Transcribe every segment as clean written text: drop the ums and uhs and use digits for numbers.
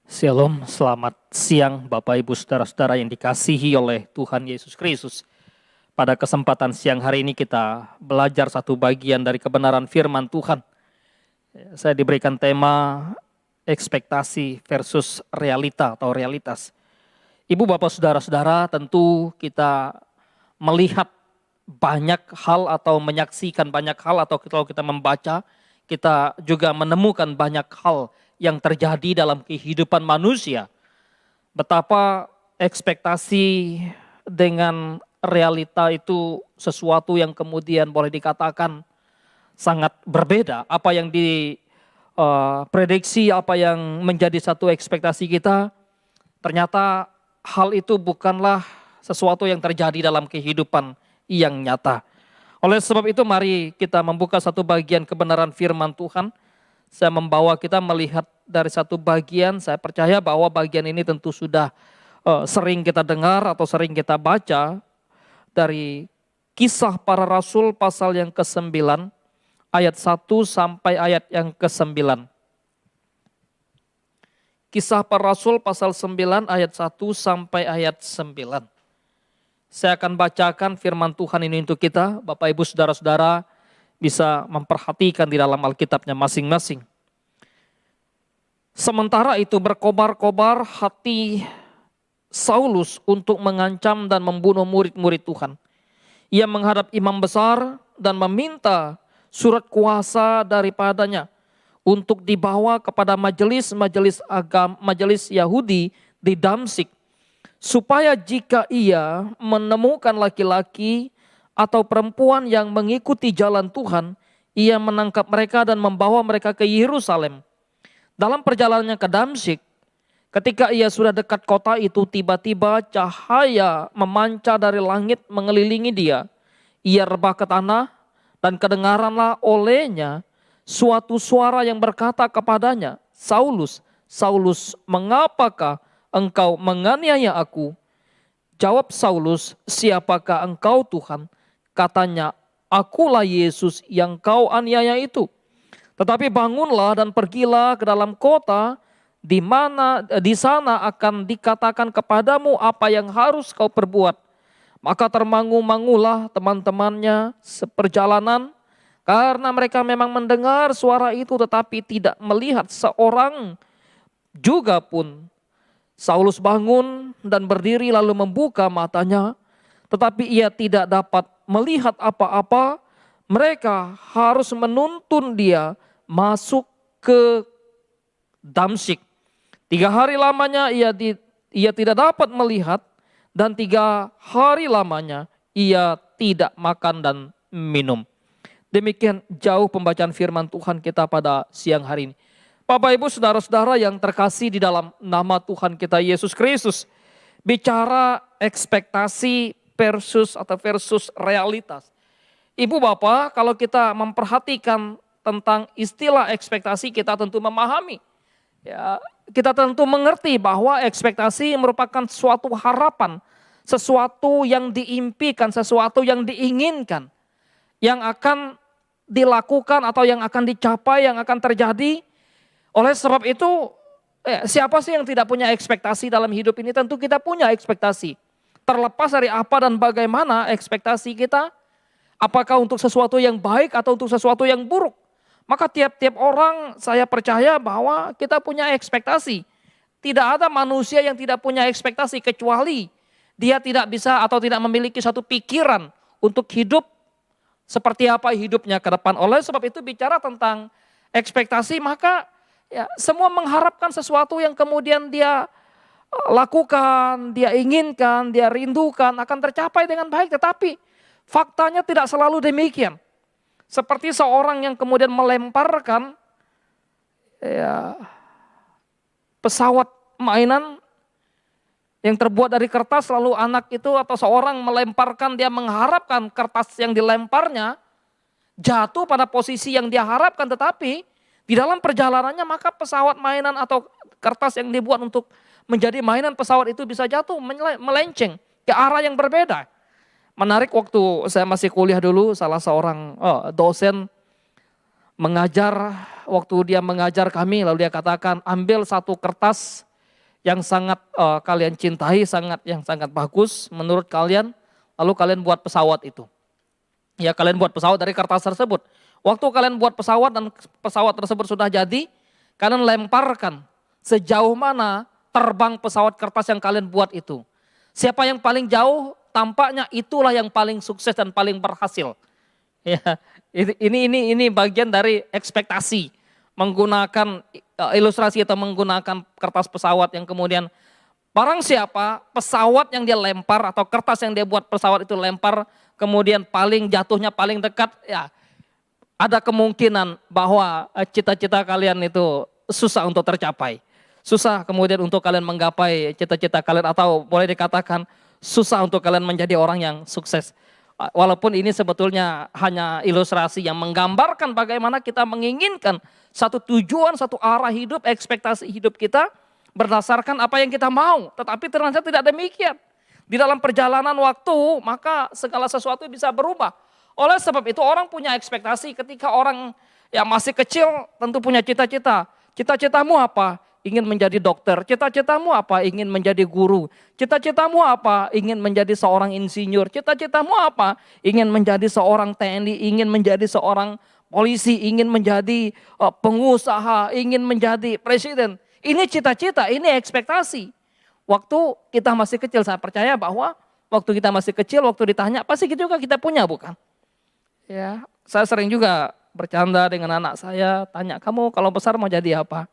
Shalom, selamat siang Bapak Ibu Saudara-saudara yang dikasihi oleh Tuhan Yesus Kristus. Pada kesempatan siang hari ini kita belajar satu bagian dari kebenaran firman Tuhan. Saya diberikan tema ekspektasi versus realita atau realitas. Ibu Bapak Saudara-saudara, tentu kita melihat banyak hal atau menyaksikan banyak hal, atau kalau kita membaca, kita juga menemukan banyak hal yang terjadi dalam kehidupan manusia. Betapa ekspektasi dengan realita itu sesuatu yang kemudian boleh dikatakan sangat berbeda. Apa yang diprediksi, apa yang menjadi satu ekspektasi kita, ternyata hal itu bukanlah sesuatu yang terjadi dalam kehidupan yang nyata. Oleh sebab itu mari kita membuka satu bagian kebenaran firman Tuhan. Saya membawa kita melihat dari satu bagian, saya percaya bahwa bagian ini tentu sudah sering kita dengar atau sering kita baca dari Kisah Para Rasul pasal yang ke-9 ayat 1 sampai ayat yang ke-9. Kisah Para Rasul pasal 9 ayat 1 sampai ayat 9. Saya akan bacakan firman Tuhan ini untuk kita, Bapak Ibu Saudara-saudara bisa memperhatikan di dalam Alkitabnya masing-masing. Sementara itu berkobar-kobar hati Saulus untuk mengancam dan membunuh murid-murid Tuhan. Ia menghadap imam besar dan meminta surat kuasa daripadanya untuk dibawa kepada majelis Yahudi di Damsyik, supaya jika ia menemukan laki-laki atau perempuan yang mengikuti jalan Tuhan, ia menangkap mereka dan membawa mereka ke Yerusalem. Dalam perjalanannya ke Damsyik, ketika ia sudah dekat kota itu, tiba-tiba cahaya memancar dari langit mengelilingi dia. Ia rebah ke tanah dan kedengaranlah olehnya suatu suara yang berkata kepadanya, "Saulus, Saulus, mengapakah engkau menganiaya aku?" Jawab Saulus, "Siapakah engkau Tuhan?" Katanya, "Akulah Yesus yang kau aniaya itu. Tetapi bangunlah dan pergilah ke dalam kota, di sana akan dikatakan kepadamu apa yang harus kau perbuat." Maka termangu-mangulah teman-temannya seperjalanan, karena mereka memang mendengar suara itu tetapi tidak melihat seorang juga pun. Saulus bangun dan berdiri lalu membuka matanya, tetapi ia tidak dapat melihat apa-apa. Mereka harus menuntun dia masuk ke Damsyik. 3 hari lamanya ia tidak dapat melihat, dan 3 hari lamanya ia tidak makan dan minum. Demikian jauh pembacaan firman Tuhan kita pada siang hari ini. Bapak Ibu Saudara-saudara yang terkasih di dalam nama Tuhan kita Yesus Kristus, bicara ekspektasi versus realitas. Ibu Bapak, kalau kita memperhatikan tentang istilah ekspektasi, kita tentu memahami. Ya, kita tentu mengerti bahwa ekspektasi merupakan suatu harapan, sesuatu yang diimpikan, sesuatu yang diinginkan, yang akan dilakukan atau yang akan dicapai, yang akan terjadi. Oleh sebab itu, siapa sih yang tidak punya ekspektasi dalam hidup ini? Tentu kita punya ekspektasi. Terlepas dari apa dan bagaimana ekspektasi kita, apakah untuk sesuatu yang baik atau untuk sesuatu yang buruk. Maka tiap-tiap orang, saya percaya bahwa kita punya ekspektasi. Tidak ada manusia yang tidak punya ekspektasi, kecuali dia tidak bisa atau tidak memiliki satu pikiran untuk hidup seperti apa hidupnya ke depan. Oleh sebab itu bicara tentang ekspektasi, maka ya, semua mengharapkan sesuatu yang kemudian dia lakukan, dia inginkan, dia rindukan akan tercapai dengan baik. Tetapi faktanya tidak selalu demikian. Seperti seorang yang kemudian melemparkan pesawat mainan yang terbuat dari kertas, lalu anak itu atau seorang melemparkan, dia mengharapkan kertas yang dilemparnya jatuh pada posisi yang dia harapkan, tetapi di dalam perjalanannya maka pesawat mainan atau kertas yang dibuat untuk menjadi mainan pesawat itu bisa jatuh, melenceng ke arah yang berbeda. Menarik, waktu saya masih kuliah dulu, salah seorang dosen mengajar, waktu dia mengajar kami, lalu dia katakan, ambil satu kertas yang sangat kalian cintai, yang sangat bagus menurut kalian, lalu kalian buat pesawat itu. Ya, kalian buat pesawat dari kertas tersebut. Waktu kalian buat pesawat dan pesawat tersebut sudah jadi, kalian lemparkan sejauh mana terbang pesawat kertas yang kalian buat itu. Siapa yang paling jauh, tampaknya itulah yang paling sukses dan paling berhasil. Ya, ini bagian dari ekspektasi, menggunakan ilustrasi atau menggunakan kertas pesawat yang kemudian barang siapa pesawat yang dia lempar atau kertas yang dia buat pesawat itu lempar, kemudian paling jatuhnya paling dekat, ya ada kemungkinan bahwa cita-cita kalian itu susah untuk tercapai. Susah kemudian untuk kalian menggapai cita-cita kalian, atau boleh dikatakan susah untuk kalian menjadi orang yang sukses. Walaupun ini sebetulnya hanya ilustrasi yang menggambarkan bagaimana kita menginginkan satu tujuan, satu arah hidup, ekspektasi hidup kita berdasarkan apa yang kita mau. Tetapi ternyata tidak demikian. Di dalam perjalanan waktu, maka segala sesuatu bisa berubah. Oleh sebab itu orang punya ekspektasi ketika orang yang masih kecil tentu punya cita-cita. Cita-citamu apa? Ingin menjadi dokter. Cita-citamu apa? Ingin menjadi guru. Cita-citamu apa? Ingin menjadi seorang insinyur. Cita-citamu apa? Ingin menjadi seorang TNI, ingin menjadi seorang polisi, ingin menjadi pengusaha, ingin menjadi presiden. Ini cita-cita, ini ekspektasi. Waktu kita masih kecil, saya percaya bahwa waktu kita masih kecil, waktu ditanya, pasti juga kita punya, bukan? Ya, saya sering juga bercanda dengan anak saya, tanya, kamu kalau besar mau jadi apa?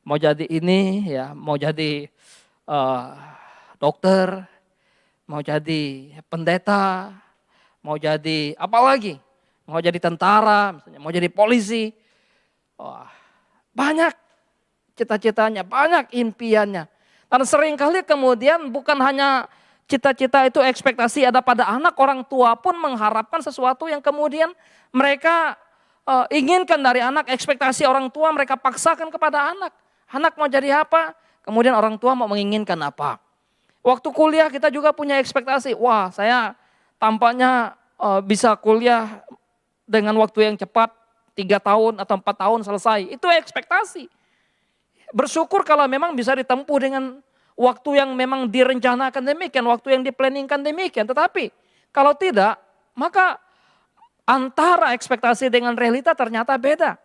Mau jadi ini, ya, mau jadi dokter, mau jadi pendeta, mau jadi apa lagi? Mau jadi tentara, misalnya, mau jadi polisi. Wah, banyak cita-citanya, banyak impiannya. Dan seringkali kemudian bukan hanya cita-cita itu ekspektasi ada pada anak, orang tua pun mengharapkan sesuatu yang kemudian mereka inginkan dari anak, ekspektasi orang tua mereka paksakan kepada anak. Anak mau jadi apa? Kemudian orang tua mau menginginkan apa? Waktu kuliah kita juga punya ekspektasi, wah saya tampaknya bisa kuliah dengan waktu yang cepat, 3 tahun atau 4 tahun selesai. Itu ekspektasi. Bersyukur kalau memang bisa ditempuh dengan waktu yang memang direncanakan demikian, waktu yang diplanningkan demikian. Tetapi kalau tidak, maka antara ekspektasi dengan realita ternyata beda.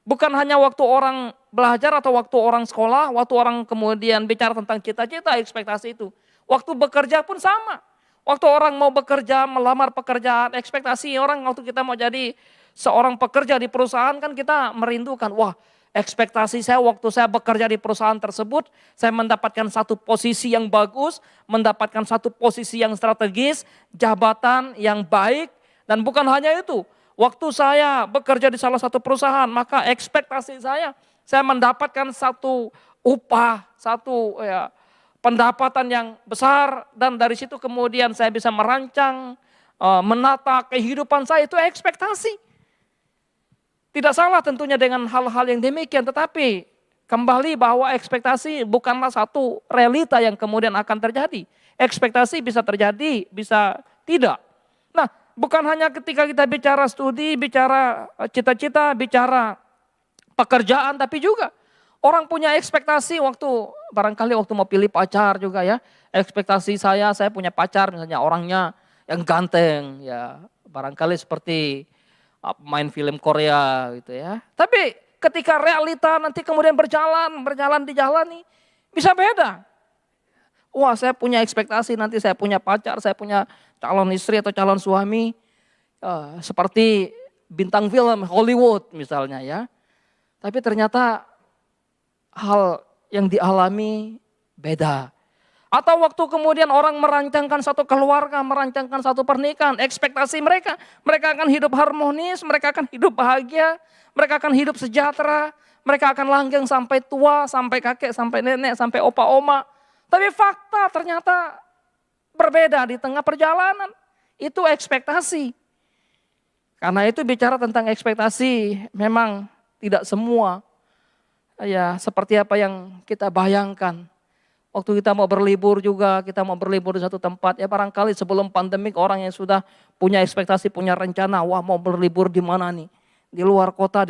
Bukan hanya waktu orang belajar atau waktu orang sekolah, waktu orang kemudian bicara tentang cita-cita, ekspektasi itu. Waktu bekerja pun sama. Waktu orang mau bekerja, melamar pekerjaan, ekspektasi orang waktu kita mau jadi seorang pekerja di perusahaan kan kita merindukan, wah ekspektasi saya waktu saya bekerja di perusahaan tersebut, saya mendapatkan satu posisi yang bagus, mendapatkan satu posisi yang strategis, jabatan yang baik, dan bukan hanya itu. Waktu saya bekerja di salah satu perusahaan, maka ekspektasi saya mendapatkan satu upah, satu pendapatan yang besar, dan dari situ kemudian saya bisa merancang, menata kehidupan saya, itu ekspektasi. Tidak salah tentunya dengan hal-hal yang demikian, tetapi kembali bahwa ekspektasi bukanlah satu realita yang kemudian akan terjadi. Ekspektasi bisa terjadi, bisa tidak. Nah, bukan hanya ketika kita bicara studi, bicara cita-cita, bicara pekerjaan, tapi juga orang punya ekspektasi barangkali waktu mau pilih pacar juga ya. Ekspektasi saya punya pacar misalnya orangnya yang ganteng ya, barangkali seperti main film Korea gitu ya. Tapi ketika realita nanti kemudian berjalan dijalani, bisa beda. Wah saya punya ekspektasi nanti saya punya pacar, saya punya calon istri atau calon suami. Seperti bintang film Hollywood misalnya ya. Tapi ternyata hal yang dialami beda. Atau waktu kemudian orang merancangkan satu keluarga, merancangkan satu pernikahan, ekspektasi mereka akan hidup harmonis, mereka akan hidup bahagia, mereka akan hidup sejahtera, mereka akan langgeng sampai tua, sampai kakek, sampai nenek, sampai opa oma. Tapi fakta ternyata berbeda di tengah perjalanan. Itu ekspektasi. Karena itu bicara tentang ekspektasi, memang tidak semua ya seperti apa yang kita bayangkan. Waktu kita mau berlibur juga, kita mau berlibur di satu tempat, ya barangkali sebelum pandemik orang yang sudah punya ekspektasi, punya rencana, wah mau berlibur di mana nih? Di luar kota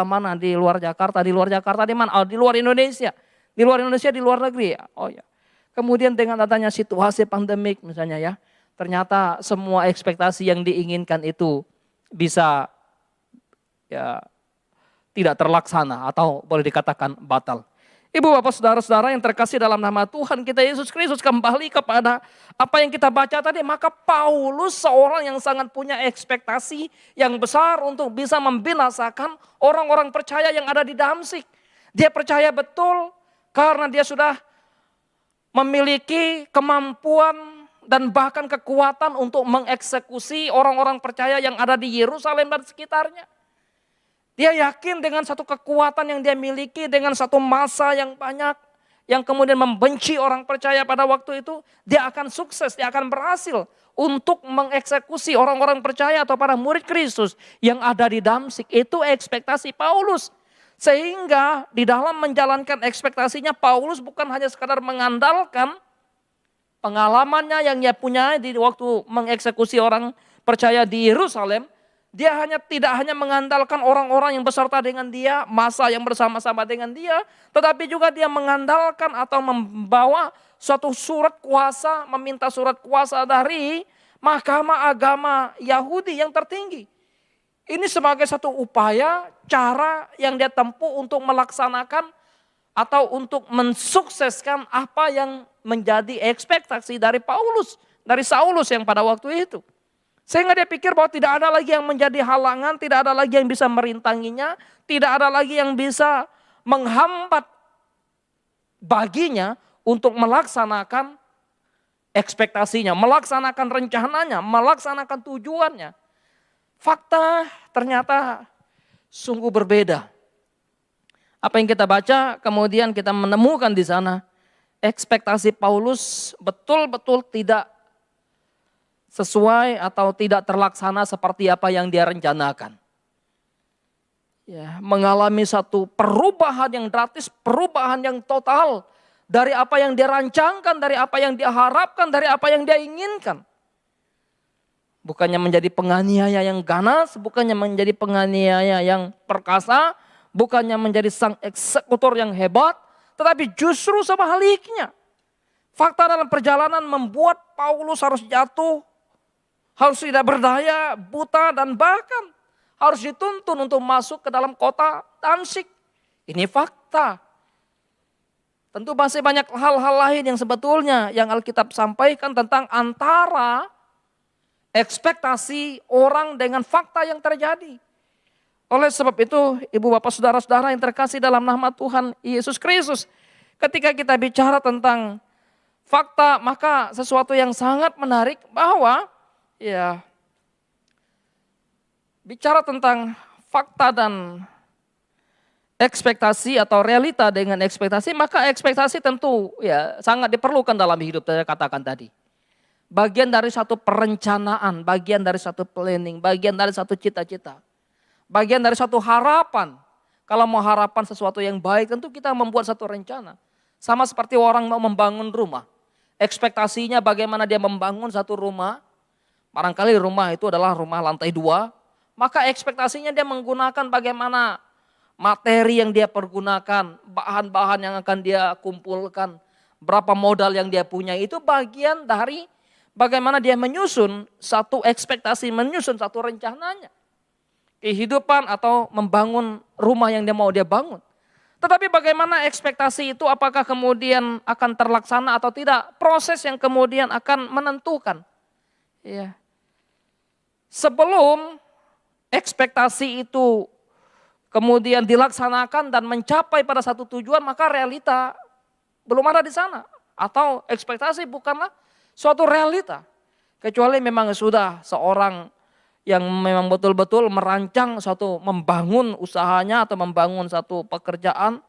mana? Di luar Jakarta di mana? Oh, di luar Indonesia. Di luar Indonesia, di luar negeri ya. Oh ya. Kemudian dengan adanya situasi pandemik misalnya ya, ternyata semua ekspektasi yang diinginkan itu bisa ya tidak terlaksana atau boleh dikatakan batal. Ibu bapak saudara-saudara yang terkasih dalam nama Tuhan kita Yesus Kristus, kembali kepada apa yang kita baca tadi. Maka Paulus seorang yang sangat punya ekspektasi yang besar untuk bisa membinasakan orang-orang percaya yang ada di Damsyik. Dia percaya betul karena dia sudah memiliki kemampuan dan bahkan kekuatan untuk mengeksekusi orang-orang percaya yang ada di Yerusalem dan sekitarnya. Dia yakin dengan satu kekuatan yang dia miliki, dengan satu massa yang banyak, yang kemudian membenci orang percaya pada waktu itu, dia akan sukses, dia akan berhasil untuk mengeksekusi orang-orang percaya atau para murid Kristus yang ada di Damsyik. Itu ekspektasi Paulus. Sehingga di dalam menjalankan ekspektasinya, Paulus bukan hanya sekadar mengandalkan pengalamannya yang dia punya di waktu mengeksekusi orang percaya di Yerusalem. Dia tidak hanya mengandalkan orang-orang yang beserta dengan dia, massa yang bersama-sama dengan dia, tetapi juga dia mengandalkan atau membawa suatu surat kuasa, meminta surat kuasa dari mahkamah agama Yahudi yang tertinggi. Ini sebagai satu upaya, cara yang dia tempuh untuk melaksanakan atau untuk mensukseskan apa yang menjadi ekspektasi dari Paulus, dari Saulus yang pada waktu itu. Sehingga dia pikir bahwa tidak ada lagi yang menjadi halangan, tidak ada lagi yang bisa merintanginya, tidak ada lagi yang bisa menghambat baginya untuk melaksanakan ekspektasinya, melaksanakan rencananya, melaksanakan tujuannya. Fakta ternyata sungguh berbeda. Apa yang kita baca, kemudian kita menemukan di sana, ekspektasi Paulus betul-betul tidak sesuai atau tidak terlaksana seperti apa yang dia rencanakan. Ya, mengalami satu perubahan yang drastis, perubahan yang total dari apa yang dia rancangkan, dari apa yang dia harapkan, dari apa yang dia inginkan. Bukannya menjadi penganiaya yang ganas, bukannya menjadi penganiaya yang perkasa, bukannya menjadi sang eksekutor yang hebat, tetapi justru sebaliknya. Fakta dalam perjalanan membuat Paulus harus jatuh, harus tidak berdaya, buta, dan bahkan harus dituntun untuk masuk ke dalam kota Damsyik. Ini fakta. Tentu masih banyak hal-hal lain yang sebetulnya yang Alkitab sampaikan tentang antara ekspektasi orang dengan fakta yang terjadi. Oleh sebab itu, ibu bapak saudara-saudara yang terkasih dalam nama Tuhan Yesus Kristus, ketika kita bicara tentang fakta, maka sesuatu yang sangat menarik bahwa ya, bicara tentang fakta dan ekspektasi atau realita dengan ekspektasi, maka ekspektasi tentu ya sangat diperlukan dalam hidup, saya katakan tadi. Bagian dari satu perencanaan, bagian dari satu planning, bagian dari satu cita-cita, bagian dari satu harapan. Kalau mau harapan sesuatu yang baik, tentu kita membuat satu rencana. Sama seperti orang mau membangun rumah. Ekspektasinya bagaimana dia membangun satu rumah. Barangkali rumah itu adalah rumah lantai 2, maka ekspektasinya dia menggunakan bagaimana materi yang dia pergunakan, bahan-bahan yang akan dia kumpulkan, berapa modal yang dia punya, itu bagian dari bagaimana dia menyusun satu ekspektasi, menyusun satu rencananya. Kehidupan atau membangun rumah yang dia bangun. Tetapi bagaimana ekspektasi itu apakah kemudian akan terlaksana atau tidak, proses yang kemudian akan menentukan. Ya. Sebelum ekspektasi itu kemudian dilaksanakan dan mencapai pada satu tujuan, maka realita belum ada di sana. Atau ekspektasi bukanlah suatu realita. Kecuali memang sudah seorang yang memang betul-betul merancang suatu, membangun usahanya atau membangun satu pekerjaan,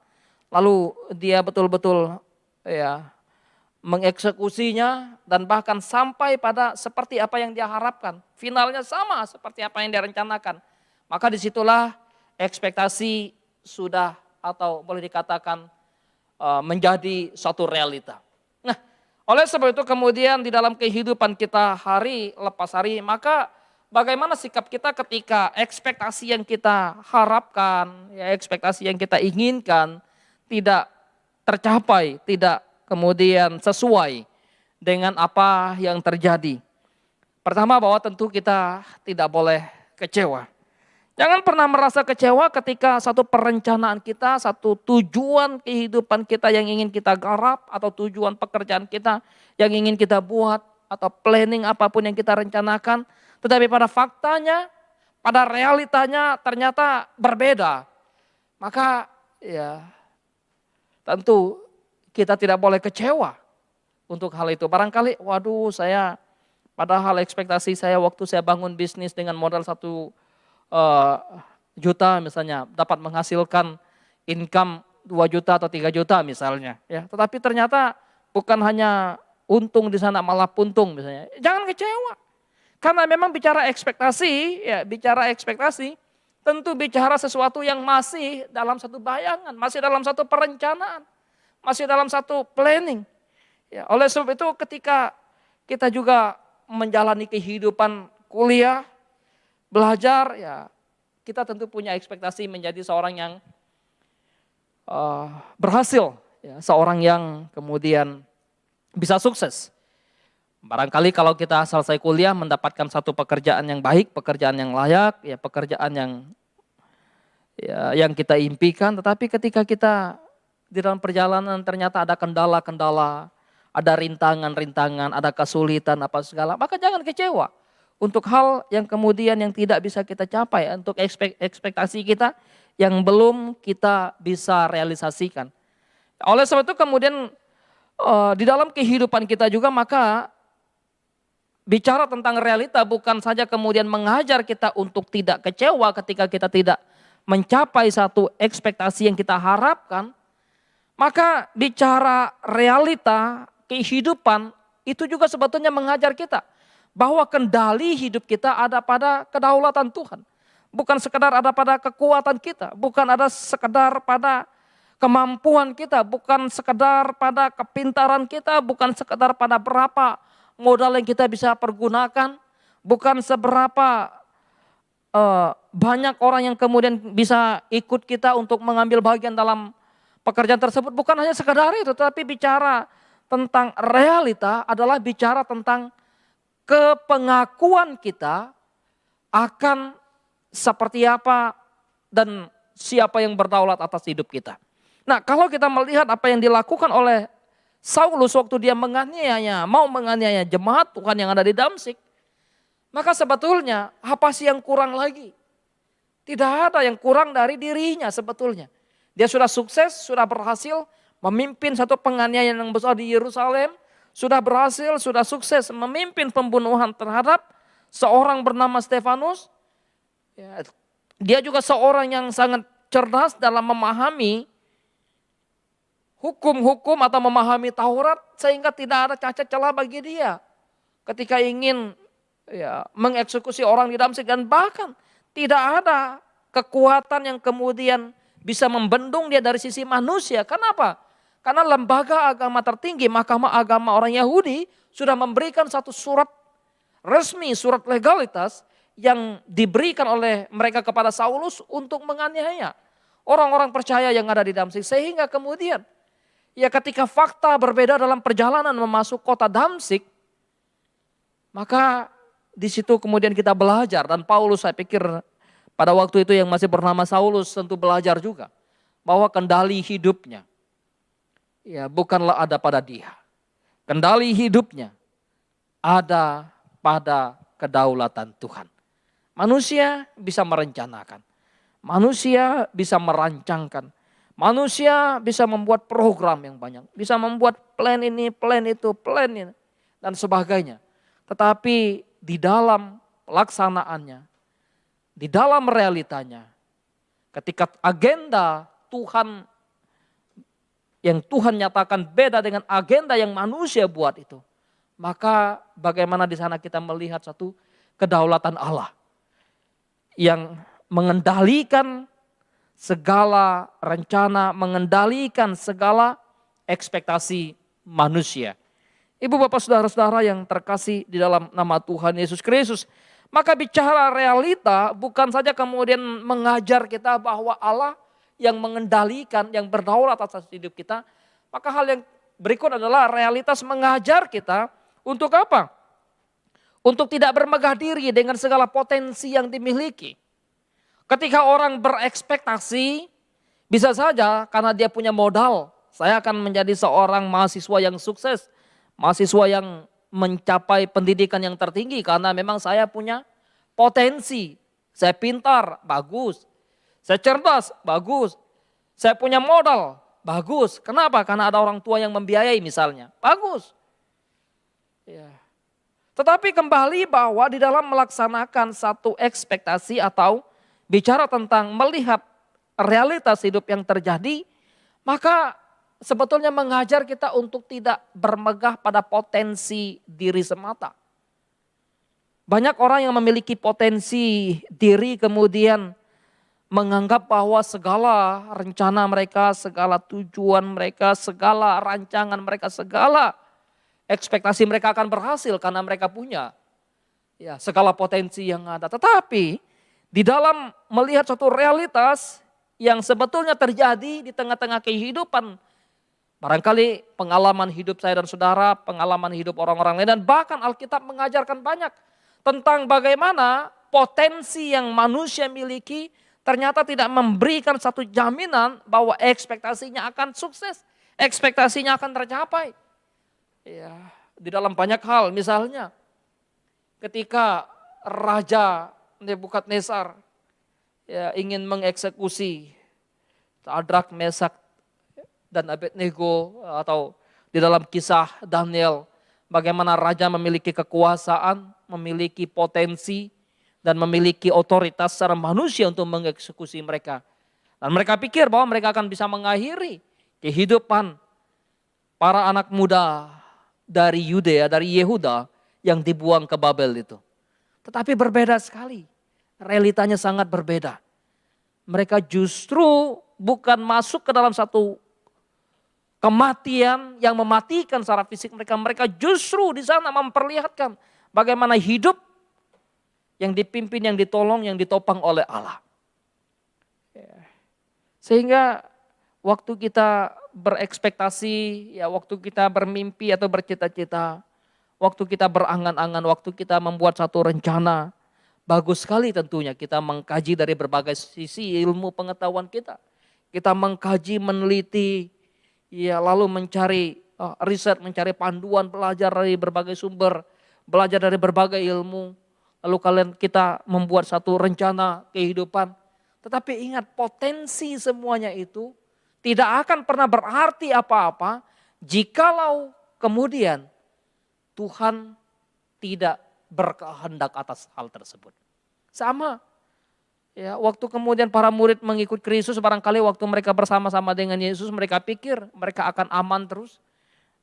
lalu dia betul-betul ya mengeksekusinya dan bahkan sampai pada seperti apa yang dia harapkan. Finalnya sama seperti apa yang dia rencanakan. Maka disitulah ekspektasi sudah atau boleh dikatakan menjadi suatu realita. Nah, oleh sebab itu kemudian di dalam kehidupan kita hari lepas hari, maka bagaimana sikap kita ketika ekspektasi yang kita harapkan, ya ekspektasi yang kita inginkan tidak tercapai, tidak kemudian sesuai dengan apa yang terjadi. Pertama, bahwa tentu kita tidak boleh kecewa. Jangan pernah merasa kecewa ketika satu perencanaan kita, satu tujuan kehidupan kita yang ingin kita garap, atau tujuan pekerjaan kita yang ingin kita buat, atau planning apapun yang kita rencanakan. Tetapi pada faktanya, pada realitanya ternyata berbeda. Maka ya tentu kita tidak boleh kecewa untuk hal itu. Barangkali waduh, saya padahal ekspektasi saya waktu saya bangun bisnis dengan modal 1 juta misalnya, dapat menghasilkan income 2 juta atau 3 juta misalnya. Ya, tetapi ternyata bukan hanya untung di sana, malah puntung misalnya. Jangan kecewa. Karena memang bicara ekspektasi, ya bicara ekspektasi, tentu bicara sesuatu yang masih dalam satu bayangan, masih dalam satu perencanaan, masih dalam satu planning. Ya, oleh sebab itu ketika kita juga menjalani kehidupan kuliah, belajar, ya kita tentu punya ekspektasi menjadi seorang yang berhasil, ya, seorang yang kemudian bisa sukses. Barangkali kalau kita selesai kuliah mendapatkan satu pekerjaan yang baik, pekerjaan yang layak, ya pekerjaan yang kita impikan, tetapi ketika kita di dalam perjalanan ternyata ada kendala-kendala, ada rintangan-rintangan, ada kesulitan apa segala, maka jangan kecewa untuk hal yang kemudian yang tidak bisa kita capai, untuk ekspektasi kita yang belum kita bisa realisasikan. Oleh sebab itu kemudian di dalam kehidupan kita juga, maka bicara tentang realita bukan saja kemudian mengajar kita untuk tidak kecewa ketika kita tidak mencapai satu ekspektasi yang kita harapkan. Maka bicara realita kehidupan itu juga sebetulnya mengajar kita bahwa kendali hidup kita ada pada kedaulatan Tuhan. Bukan sekedar ada pada kekuatan kita, bukan ada sekedar pada kemampuan kita, bukan sekedar pada kepintaran kita, bukan sekedar pada berapa modal yang kita bisa pergunakan, bukan seberapa banyak orang yang kemudian bisa ikut kita untuk mengambil bagian dalam pekerjaan tersebut. Bukan hanya sekedar itu, tapi bicara tentang realita adalah bicara tentang kepengakuan kita akan seperti apa dan siapa yang berdaulat atas hidup kita. Nah, kalau kita melihat apa yang dilakukan oleh Saulus waktu dia mau menganiaya jemaat Tuhan yang ada di Damsyik, maka sebetulnya apa sih yang kurang lagi? Tidak ada yang kurang dari dirinya sebetulnya. Dia sudah sukses, sudah berhasil memimpin satu penganiayaan yang besar di Yerusalem, sudah berhasil, sudah sukses memimpin pembunuhan terhadap seorang bernama Stefanus. Ya, dia juga seorang yang sangat cerdas dalam memahami hukum-hukum atau memahami Taurat, sehingga tidak ada cacat celah bagi dia ketika ingin mengeksekusi orang di Damsyik, dan bahkan tidak ada kekuatan yang kemudian bisa membendung dia dari sisi manusia. Kenapa? Karena lembaga agama tertinggi, Mahkamah Agama orang Yahudi, sudah memberikan satu surat resmi, surat legalitas yang diberikan oleh mereka kepada Saulus untuk menganiaya orang-orang percaya yang ada di Damsyik. Sehingga kemudian ketika fakta berbeda dalam perjalanan memasuk kota Damsyik, maka di situ kemudian kita belajar, dan Paulus saya pikir pada waktu itu yang masih bernama Saulus tentu belajar juga bahwa kendali hidupnya bukanlah ada pada dia. Kendali hidupnya ada pada kedaulatan Tuhan. Manusia bisa merencanakan, manusia bisa merancangkan, manusia bisa membuat program yang banyak, bisa membuat plan ini, plan itu, plan ini, dan sebagainya. Tetapi di dalam pelaksanaannya, di dalam realitanya, ketika agenda Tuhan yang Tuhan nyatakan beda dengan agenda yang manusia buat itu, maka bagaimana di sana kita melihat satu kedaulatan Allah yang mengendalikan segala rencana, mengendalikan segala ekspektasi manusia. Ibu bapak saudara-saudara yang terkasih di dalam nama Tuhan Yesus Kristus, maka bicara realita bukan saja kemudian mengajar kita bahwa Allah yang mengendalikan, yang berdaulat atas hidup kita, Maka hal yang berikut adalah realitas mengajar kita untuk apa? Untuk tidak bermegah diri dengan segala potensi yang dimiliki. Ketika orang berekspektasi, bisa saja karena dia punya modal, saya akan menjadi seorang mahasiswa yang sukses, mahasiswa yang mencapai pendidikan yang tertinggi karena memang saya punya potensi. Saya pintar, bagus. Saya cerdas, bagus. Saya punya modal, bagus. Kenapa? Karena ada orang tua yang membiayai misalnya. Bagus. Ya. Tetapi kembali bahwa di dalam melaksanakan satu ekspektasi atau bicara tentang melihat realitas hidup yang terjadi, maka sebetulnya mengajar kita untuk tidak bermegah pada potensi diri semata. Banyak orang yang memiliki potensi diri kemudian menganggap bahwa segala rencana mereka, segala tujuan mereka, segala rancangan mereka, segala ekspektasi mereka akan berhasil karena mereka punya ya segala potensi yang ada. Tetapi di dalam melihat suatu realitas yang sebetulnya terjadi di tengah-tengah kehidupan, barangkali pengalaman hidup saya dan saudara, pengalaman hidup orang-orang lain, dan bahkan Alkitab mengajarkan banyak tentang bagaimana potensi yang manusia miliki ternyata tidak memberikan satu jaminan bahwa ekspektasinya akan sukses, ekspektasinya akan tercapai. Ya, di dalam banyak hal, misalnya ketika Raja Nebukadnezar ya, ingin mengeksekusi Sadrak, Mesak, dan Abednego, atau di dalam kisah Daniel, bagaimana raja memiliki kekuasaan, memiliki potensi, dan memiliki otoritas secara manusia untuk mengeksekusi mereka. Dan mereka pikir bahwa mereka akan bisa mengakhiri kehidupan para anak muda dari Yudea, dari Yehuda yang dibuang ke Babel itu. Tetapi berbeda sekali, realitanya sangat berbeda. Mereka justru bukan masuk ke dalam satu kematian yang mematikan secara fisik mereka. Mereka justru di sana memperlihatkan bagaimana hidup yang dipimpin, yang ditolong, yang ditopang oleh Allah. Sehingga waktu kita berekspektasi, ya waktu kita bermimpi atau bercita-cita, waktu kita berangan-angan, waktu kita membuat satu rencana, bagus sekali tentunya kita mengkaji dari berbagai sisi ilmu pengetahuan kita. Kita mengkaji, meneliti, ya lalu mencari riset, mencari panduan, belajar dari berbagai sumber, belajar dari berbagai ilmu. Lalu kita membuat satu rencana kehidupan. Tetapi ingat, potensi semuanya itu tidak akan pernah berarti apa-apa jikalau kemudian Tuhan tidak berkehendak atas hal tersebut. Sama. Ya, waktu kemudian para murid mengikut Kristus, barangkali waktu mereka bersama-sama dengan Yesus, mereka pikir mereka akan aman terus.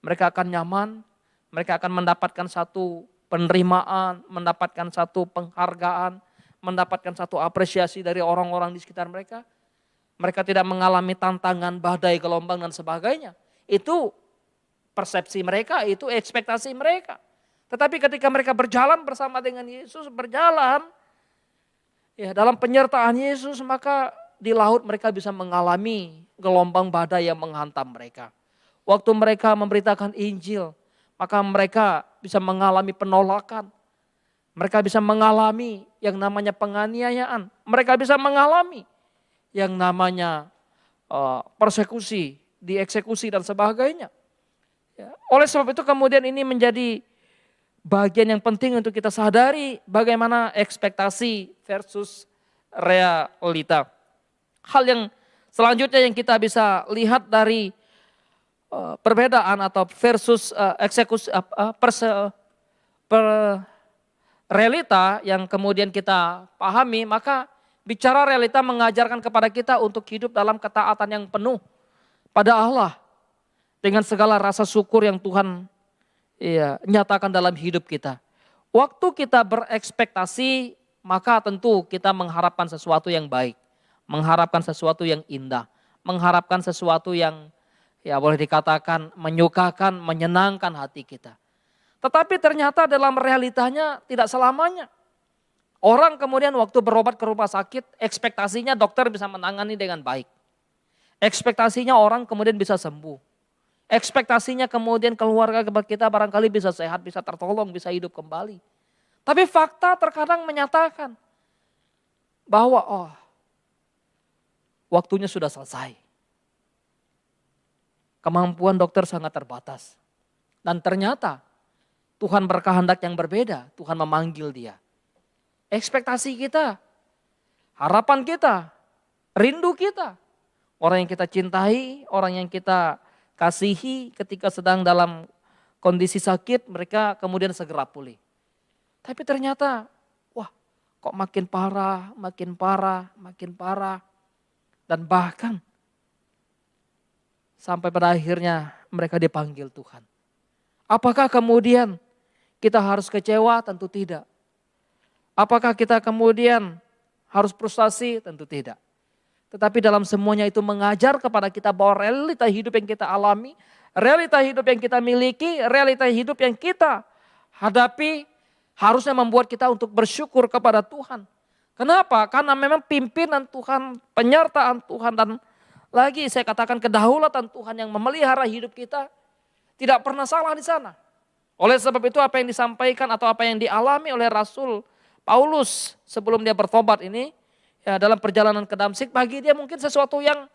Mereka akan nyaman, mereka akan mendapatkan satu penerimaan, mendapatkan satu penghargaan, mendapatkan satu apresiasi dari orang-orang di sekitar mereka. Mereka tidak mengalami tantangan, badai, gelombang dan sebagainya. Itu persepsi mereka, itu ekspektasi mereka. Tetapi ketika mereka berjalan bersama dengan Yesus, berjalan ya dalam penyertaan Yesus, maka di laut mereka bisa mengalami gelombang badai yang menghantam mereka. Waktu mereka memberitakan Injil, maka mereka bisa mengalami penolakan. Mereka bisa mengalami yang namanya penganiayaan. Mereka bisa mengalami yang namanya persekusi, dieksekusi dan sebagainya. Ya. Oleh sebab itu kemudian ini menjadi bagian yang penting untuk kita sadari bagaimana ekspektasi versus realita. Hal yang selanjutnya yang kita bisa lihat dari perbedaan atau versus eksekusi realita yang kemudian kita pahami, maka bicara realita mengajarkan kepada kita untuk hidup dalam ketaatan yang penuh pada Allah dengan segala rasa syukur yang Tuhan nyatakan dalam hidup kita. Waktu kita berekspektasi, maka tentu kita mengharapkan sesuatu yang baik, mengharapkan sesuatu yang indah, mengharapkan sesuatu yang boleh dikatakan menyukakan, menyenangkan hati kita. Tetapi ternyata dalam realitanya tidak selamanya. Orang kemudian waktu berobat ke rumah sakit, ekspektasinya dokter bisa menangani dengan baik. Ekspektasinya orang kemudian bisa sembuh. Ekspektasinya kemudian keluarga kita barangkali bisa sehat, bisa tertolong, bisa hidup kembali. Tapi fakta terkadang menyatakan bahwa waktunya sudah selesai. Kemampuan dokter sangat terbatas. Dan ternyata Tuhan berkehendak yang berbeda. Tuhan memanggil dia. Ekspektasi kita, harapan kita, rindu kita. Orang yang kita cintai, orang yang kita kasihi ketika sedang dalam kondisi sakit, mereka kemudian segera pulih. Tapi ternyata, kok makin parah, makin parah, makin parah. Dan bahkan sampai pada akhirnya mereka dipanggil Tuhan. Apakah kemudian kita harus kecewa? Tentu tidak. Apakah kita kemudian harus frustasi? Tentu tidak. Tetapi dalam semuanya itu mengajar kepada kita bahwa realita hidup yang kita alami, realita hidup yang kita miliki, realita hidup yang kita hadapi harusnya membuat kita untuk bersyukur kepada Tuhan. Kenapa? Karena memang pimpinan Tuhan, penyertaan Tuhan, dan lagi saya katakan kedaulatan Tuhan yang memelihara hidup kita tidak pernah salah di sana. Oleh sebab itu apa yang disampaikan atau apa yang dialami oleh Rasul Paulus sebelum dia bertobat ini, ya dalam perjalanan ke Damsyik, bagi dia mungkin sesuatu yang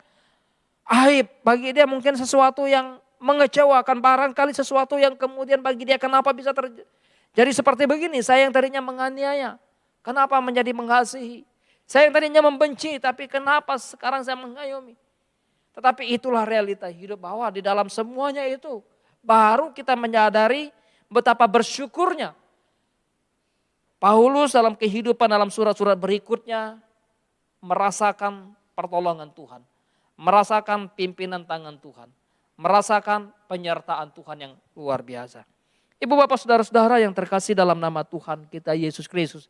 aib, bagi dia mungkin sesuatu yang mengecewakan, barangkali sesuatu yang kemudian bagi dia kenapa bisa terjadi seperti begini. Saya yang tadinya menganiaya, kenapa menjadi mengasihi? Saya yang tadinya membenci, tapi kenapa sekarang saya mengayomi? Tetapi itulah realita hidup, bahwa di dalam semuanya itu baru kita menyadari betapa bersyukurnya Paulus dalam kehidupan dalam surat-surat berikutnya merasakan pertolongan Tuhan, merasakan pimpinan tangan Tuhan, merasakan penyertaan Tuhan yang luar biasa. Ibu bapak saudara-saudara yang terkasih dalam nama Tuhan kita Yesus Kristus.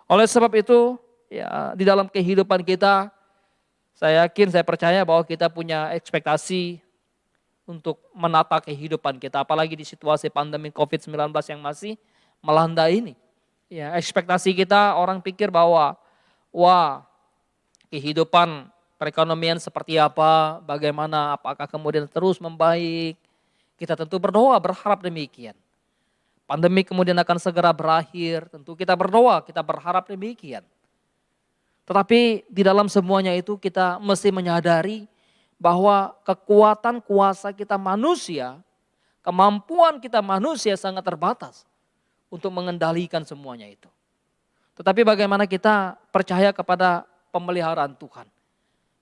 Oleh sebab itu, ya di dalam kehidupan kita, saya yakin, saya percaya bahwa kita punya ekspektasi untuk menata kehidupan kita, apalagi di situasi pandemi COVID-19 yang masih melanda ini. Ya, ekspektasi kita, orang pikir bahwa kehidupan perekonomian seperti apa, bagaimana, apakah kemudian terus membaik. Kita tentu berdoa, berharap demikian. Pandemi kemudian akan segera berakhir, tentu kita berdoa, kita berharap demikian. Tetapi di dalam semuanya itu kita mesti menyadari bahwa kekuatan kuasa kita manusia, kemampuan kita manusia sangat terbatas untuk mengendalikan semuanya itu. Tetapi bagaimana kita percaya kepada pemeliharaan Tuhan,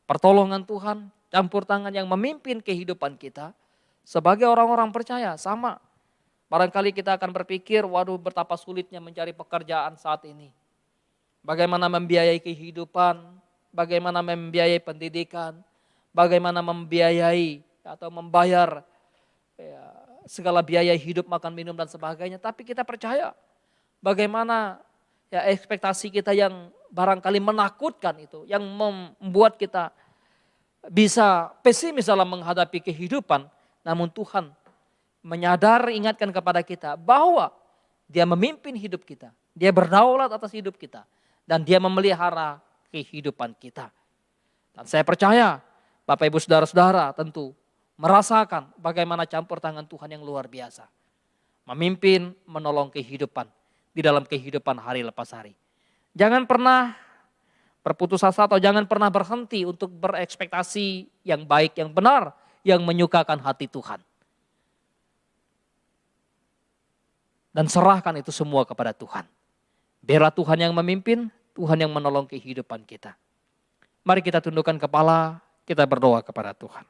pertolongan Tuhan, campur tangan yang memimpin kehidupan kita sebagai orang-orang percaya. Sama, barangkali kita akan berpikir, waduh betapa sulitnya mencari pekerjaan saat ini. Bagaimana membiayai kehidupan, bagaimana membiayai pendidikan, bagaimana membiayai atau membayar segala biaya hidup, makan, minum dan sebagainya. Tapi kita percaya bagaimana ekspektasi kita yang barangkali menakutkan itu, yang membuat kita bisa pesimis dalam menghadapi kehidupan. Namun Tuhan ingatkan kepada kita bahwa Dia memimpin hidup kita, Dia berdaulat atas hidup kita, dan Dia memelihara kehidupan kita. Dan saya percaya Bapak Ibu Saudara-saudara tentu merasakan bagaimana campur tangan Tuhan yang luar biasa. Memimpin, menolong kehidupan di dalam kehidupan hari lepas hari. Jangan pernah berputus asa atau jangan pernah berhenti untuk berekspektasi yang baik, yang benar, yang menyukakan hati Tuhan. Dan serahkan itu semua kepada Tuhan. Biarlah Tuhan yang memimpin, Tuhan yang menolong kehidupan kita. Mari kita tundukkan kepala, kita berdoa kepada Tuhan.